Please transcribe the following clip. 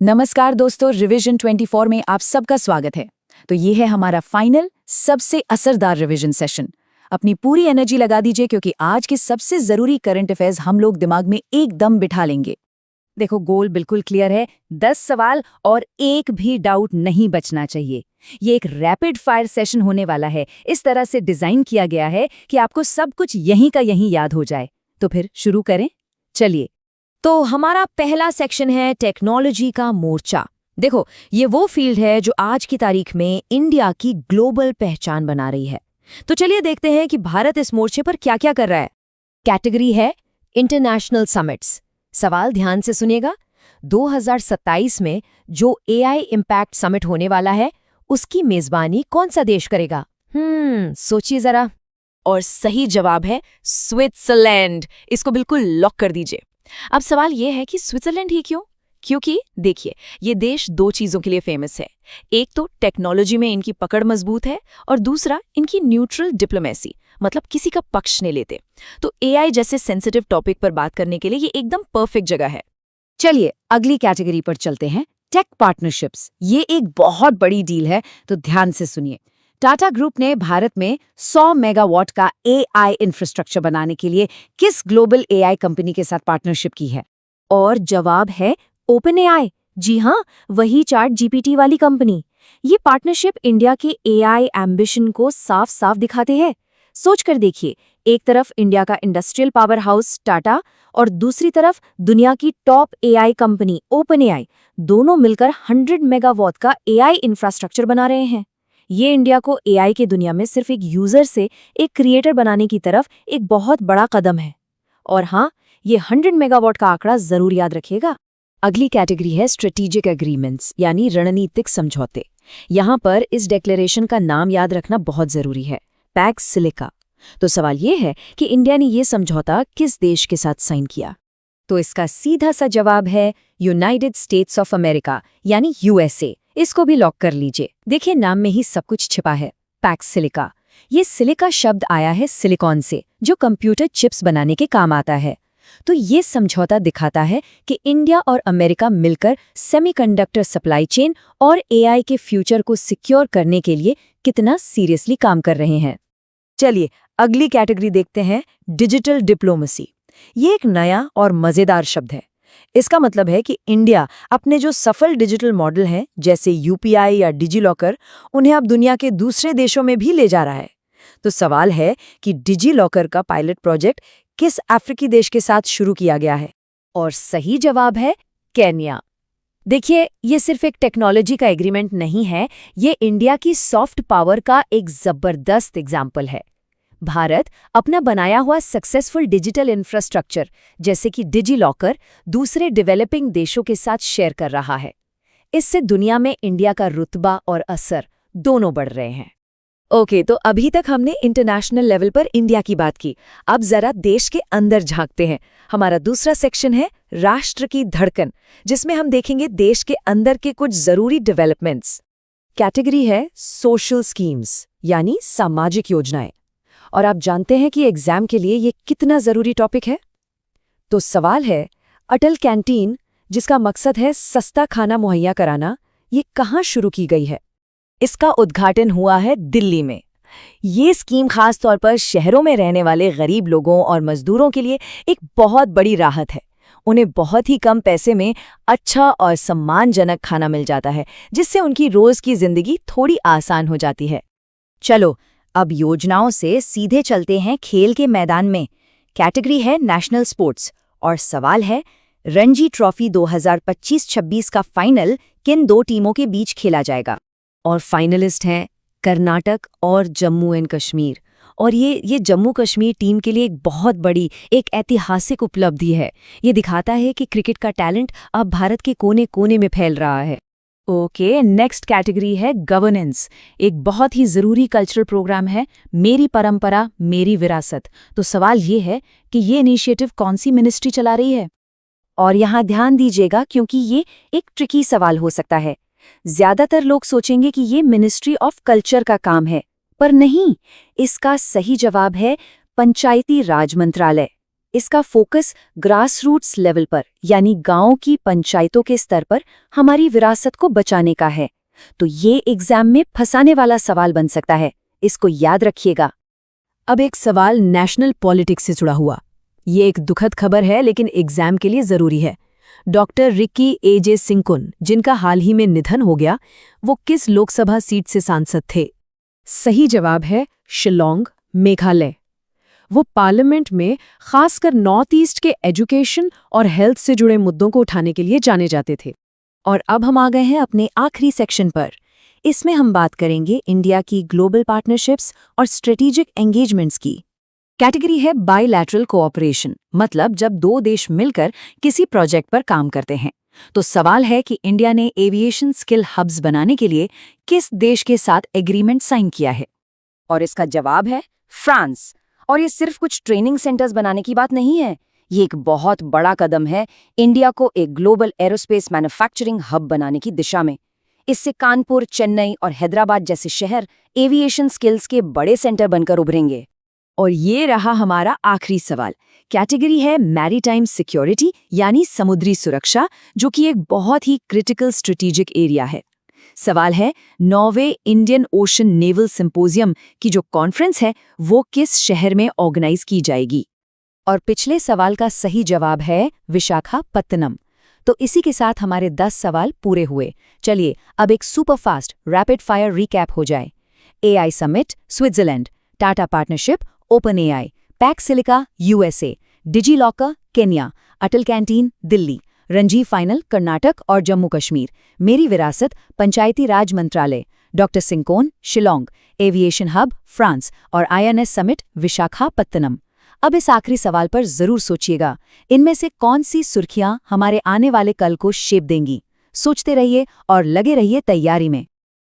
नमस्कार दोस्तों, रिवीजन 24 में आप सबका स्वागत है। तो ये है हमारा फाइनल सबसे असरदार रिवीजन सेशन। अपनी पूरी एनर्जी लगा दीजिए क्योंकि आज के सबसे जरूरी करंट अफेयर्स हम लोग दिमाग में एकदम बिठा लेंगे। देखो, गोल बिल्कुल क्लियर है, 10 सवाल और एक भी डाउट नहीं बचना चाहिए। ये एक रैपिड फायर सेशन होने वाला है। इस तरह से डिजाइन किया गया है कि आपको सब कुछ यहीं का यहीं याद हो जाए। तो फिर शुरू करें, चलिए। तो हमारा पहला सेक्शन है टेक्नोलॉजी का मोर्चा। देखो, ये वो फील्ड है जो आज की तारीख में इंडिया की ग्लोबल पहचान बना रही है। तो चलिए देखते हैं कि भारत इस मोर्चे पर क्या क्या कर रहा है। कैटेगरी है इंटरनेशनल समिट्स। सवाल ध्यान से सुनिएगा। 2027 में जो एआई इम्पैक्ट समिट होने वाला है, उसकी मेजबानी कौन सा देश करेगा? सोचिए जरा। और सही जवाब है स्विट्जरलैंड। इसको बिल्कुल लॉक कर दीजिए। अब सवाल यह है कि स्विट्जरलैंड ही क्यों? क्योंकि देखिए, ये देश दो चीजों के लिए फेमस है। एक तो टेक्नोलॉजी में इनकी पकड़ मजबूत है और दूसरा इनकी न्यूट्रल डिप्लोमेसी, मतलब किसी का पक्ष नहीं लेते। तो एआई जैसे सेंसिटिव टॉपिक पर बात करने के लिए ये एकदम परफेक्ट जगह है। चलिए अगली कैटेगरी पर चलते हैं, टेक पार्टनरशिप्स। ये एक बहुत बड़ी डील है, तो ध्यान से सुनिए। टाटा ग्रुप ने भारत में 100 मेगावाट का एआई इंफ्रास्ट्रक्चर बनाने के लिए किस ग्लोबल एआई कंपनी के साथ पार्टनरशिप की है? और जवाब है ओपन एआई। जी हाँ, वही चैट जीपीटी वाली कंपनी। ये पार्टनरशिप इंडिया के एआई एम्बिशन को साफ साफ दिखाते हैं। सोच कर देखिए, एक तरफ इंडिया का इंडस्ट्रियल पावर हाउस टाटा और दूसरी तरफ दुनिया की top AI company open AI, दोनों मिलकर 100 मेगावाट का एआई इंफ्रास्ट्रक्चर बना रहे हैं। ये इंडिया को एआई की दुनिया में सिर्फ एक यूजर से एक क्रिएटर बनाने की तरफ एक बहुत बड़ा कदम है। और हाँ, ये 100 मेगावाट का आंकड़ा जरूर याद रखिएगा। अगली कैटेगरी है स्ट्रेटेजिक एग्रीमेंट्स, यानी रणनीतिक समझौते। यहाँ पर इस डिक्लेरेशन का नाम याद रखना बहुत जरूरी है, पैक्स सिलिका। तो सवाल ये है कि इंडिया ने ये समझौता किस देश के साथ साइन किया? तो इसका सीधा सा जवाब है यूनाइटेड स्टेट्स ऑफ अमेरिका, यानी यूएसए। इसको भी लॉक कर लीजिए। देखिए, नाम में ही सब कुछ छिपा है। पैक्स सिलिका, ये सिलिका शब्द आया है सिलिकॉन से, जो कंप्यूटर चिप्स बनाने के काम आता है। तो ये समझौता दिखाता है कि इंडिया और अमेरिका मिलकर सेमीकंडक्टर सप्लाई चेन और एआई के फ्यूचर को सिक्योर करने के लिए कितना सीरियसली काम कर रहे हैं। चलिए अगली कैटेगरी देखते हैं, डिजिटल डिप्लोमेसी। ये एक नया और मजेदार शब्द है। इसका मतलब है कि इंडिया अपने जो सफल डिजिटल मॉडल हैं, जैसे यूपीआई या डिजीलॉकर, उन्हें अब दुनिया के दूसरे देशों में भी ले जा रहा है। तो सवाल है कि डिजीलॉकर का पायलट प्रोजेक्ट किस अफ्रीकी देश के साथ शुरू किया गया है? और सही जवाब है केन्या। देखिए, ये सिर्फ एक टेक्नोलॉजी का एग्रीमेंट नहीं है, ये इंडिया की सॉफ्ट पावर का एक जबरदस्त एग्जाम्पल है। भारत अपना बनाया हुआ सक्सेसफुल डिजिटल इंफ्रास्ट्रक्चर, जैसे कि डिजीलॉकर, दूसरे डेवलपिंग देशों के साथ शेयर कर रहा है। इससे दुनिया में इंडिया का रुतबा और असर दोनों बढ़ रहे हैं। ओके, तो अभी तक हमने इंटरनेशनल लेवल पर इंडिया की बात की। अब जरा देश के अंदर झांकते हैं। हमारा दूसरा सेक्शन है राष्ट्र की धड़कन, जिसमें हम देखेंगे देश के अंदर के कुछ जरूरी डेवलपमेंट्स। कैटेगरी है सोशल स्कीम्स, यानी सामाजिक योजनाएं। और आप जानते हैं कि एग्जाम के लिए ये कितना जरूरी टॉपिक है? तो सवाल है, अटल कैंटीन, जिसका मकसद है सस्ता खाना मुहैया कराना, ये कहाँ शुरू की गई है? इसका उद्घाटन हुआ है दिल्ली में। ये स्कीम खास तौर पर शहरों में रहने वाले गरीब लोगों और मजदूरों के लिए एक बहुत बड़ी राहत है। उन्हें बहुत ही कम पैसे में अच्छा और सम्मानजनक खाना मिल जाता है, जिससे उनकी रोज की जिंदगी थोड़ी आसान हो जाती है। चलो अब योजनाओं से सीधे चलते हैं खेल के मैदान में। कैटेगरी है नेशनल स्पोर्ट्स और सवाल है, रणजी ट्रॉफी 2025-26 का फाइनल किन दो टीमों के बीच खेला जाएगा? और फाइनलिस्ट हैं कर्नाटक और जम्मू एंड कश्मीर। और ये जम्मू कश्मीर टीम के लिए एक बहुत बड़ी, एक ऐतिहासिक उपलब्धि है। ये दिखाता है कि क्रिकेट का टैलेंट अब भारत के कोने कोने में फैल रहा है। ओके, नेक्स्ट कैटेगरी है गवर्नेंस। एक बहुत ही जरूरी कल्चरल प्रोग्राम है, मेरी परंपरा मेरी विरासत। तो सवाल ये है कि ये इनिशिएटिव कौन सी मिनिस्ट्री चला रही है? और यहाँ ध्यान दीजिएगा, क्योंकि ये एक ट्रिकी सवाल हो सकता है। ज्यादातर लोग सोचेंगे कि ये मिनिस्ट्री ऑफ कल्चर का काम है, पर नहीं। इसका सही जवाब है पंचायती राज मंत्रालय। इसका फोकस ग्रास रूट्स लेवल पर यानी गांव की पंचायतों के स्तर पर हमारी विरासत को बचाने का है। तो ये एग्जाम में फंसाने वाला सवाल बन सकता है, इसको याद रखिएगा। अब एक सवाल नेशनल पॉलिटिक्स से जुड़ा हुआ। ये एक दुखद खबर है लेकिन एग्जाम के लिए जरूरी है। डॉक्टर रिकी एजे सिंकुन, जिनका हाल ही में निधन हो गया, वो किस लोकसभा सीट से सांसद थे? सही जवाब है शिलोंग, मेघालय। वो पार्लियामेंट में खासकर नॉर्थ ईस्ट के एजुकेशन और हेल्थ से जुड़े मुद्दों को उठाने के लिए जाने जाते थे। और अब हम आ गए हैं अपने आखिरी सेक्शन पर। इसमें हम बात करेंगे इंडिया की ग्लोबल पार्टनरशिप्स और स्ट्रेटेजिक एंगेजमेंट्स की। कैटेगरी है बायलैटरल कोऑपरेशन, मतलब जब दो देश मिलकर किसी प्रोजेक्ट पर काम करते हैं। तो सवाल है कि इंडिया ने एविएशन स्किल हब्स बनाने के लिए किस देश के साथ एग्रीमेंट साइन किया है? और इसका जवाब है फ्रांस। और ये सिर्फ कुछ ट्रेनिंग सेंटर्स बनाने की बात नहीं है, ये एक बहुत बड़ा कदम है इंडिया को एक ग्लोबल एरोस्पेस मैन्युफैक्चरिंग हब बनाने की दिशा में। इससे कानपुर, चेन्नई और हैदराबाद जैसे शहर एविएशन स्किल्स के बड़े सेंटर बनकर उभरेंगे। और ये रहा हमारा आखिरी सवाल। कैटेगरी है मैरीटाइम सिक्योरिटी यानी समुद्री सुरक्षा, जो कि एक बहुत ही क्रिटिकल स्ट्रेटेजिक एरिया है। सवाल है Norway Indian ocean naval symposium की जो कॉन्फ्रेंस है वो किस शहर में ऑर्गेनाइज की जाएगी? और पिछले सवाल का सही जवाब है विशाखापत्तनम। तो इसी के साथ हमारे 10 सवाल पूरे हुए। चलिए अब एक सुपरफास्ट रैपिड फायर रिकैप हो जाए। AI summit Switzerland, Tata partnership OpenAI, Pax Silica USA, DigiLocker Kenya, Atal canteen Delhi, Ranji final Karnataka और जम्मू कश्मीर, मेरी विरासत पंचायती राज मंत्रालय, डॉक्टर सिंकोन शिलोंग, एविएशन हब फ्रांस और आईएनएस समिट विशाखापत्तनम। अब इस आखिरी सवाल पर जरूर सोचिएगा, इनमें से कौन सी सुर्खियां हमारे आने वाले कल को शेप देंगी? सोचते रहिए और लगे रहिए तैयारी में।